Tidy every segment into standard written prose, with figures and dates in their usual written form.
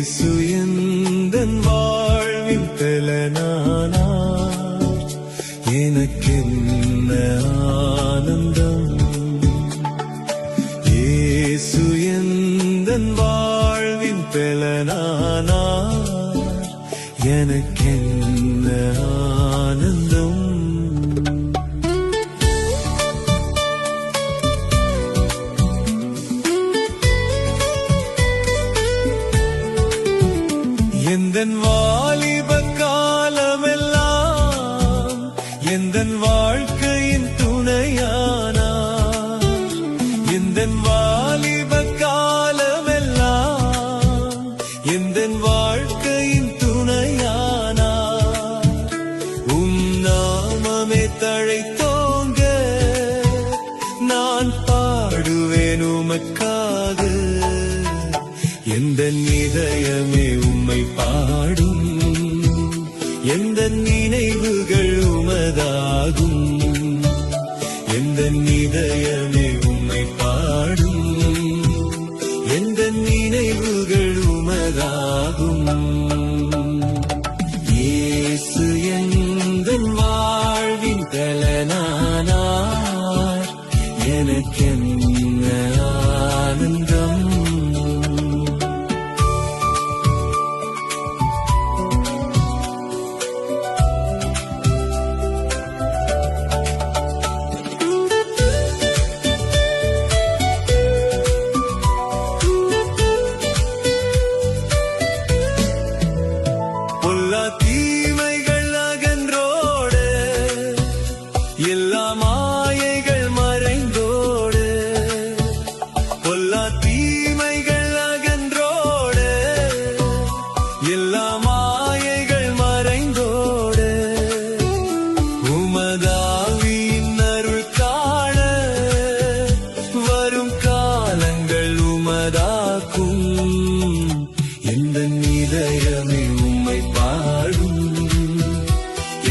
இயேசு எந்தன் வாழ்வின் பலனானார், எனக்கென்ன ஆனந்தம். இயேசு எந்தன் வாழ்வின் பலனானார், எனக்கென்ன ஆனந்தம். எந்தன் வாலிப காலமெல்லாம் எந்தன் வாழ்க்கையின் துணையானார். எந்தன் வாலிப காலமெல்லாம் எந்தன் வாழ்க்கையின் துணையானார். நாமமே தழைத்தோங்க நான் பாடுவேன் உமக்காக. எந்த இதயமே உம்மை பாடும், எந்த நினைவுகள் உமதாகும். எந்த இதயமே உம்மை பாடும், எந்த நினைவுகள் உமதாகும். இயேசு எந்தன் வாழ்வின் பலனானார், எனக்கென்ன ஆனந்தம். தீமைகள் அகன்றோடு, எல்லா மாயைகள் மறைந்தோடு. பொல்லா தீமைகள் அகன்றோடு, எல்லா மாயைகள் மறைந்தோடு. உமதாவின் அருள் காண வரும் காலங்கள் உமதாக்கும். எந்த இதயமே உம்மை பாடும்,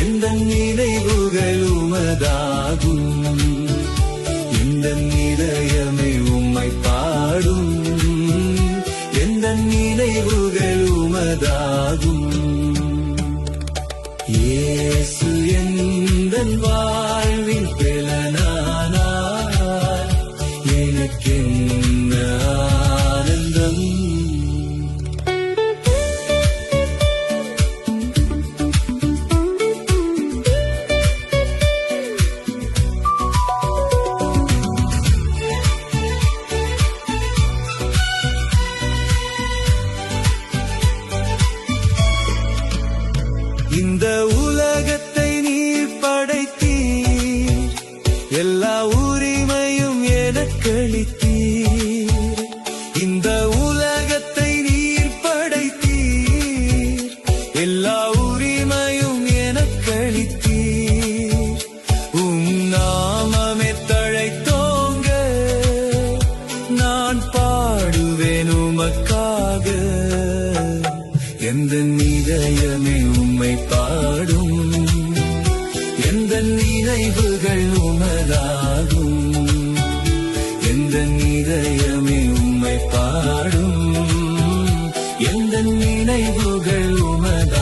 எந்த நினைவுகள் உமதாகும். எந்த இதயமே உம்மை பாடும், எந்த நினைவுகள் உமதாகும். இயேசு எந்தன் வாழ்வின் பலனானார், எனக்கென்ன ஆனந்தம். இந்த உலகத்தை நீர் படைத்தீர், எல்லா உரிமையும் எனக்களித்தீர். இந்த உலகத்தை நீர் படைத்தீர், எல்லா உரிமையும் எனக்களித்தீர். நாமமே தழைத்தோங்க நான் பாடுவேன் உமக்காக. எந்த இதயமே உம்மை பாடும், எந்த நினைவுகள் உமதாகும். எந்த இதயமே உம்மை பாடும், எந்த நினைவுகள் உமதாகும்.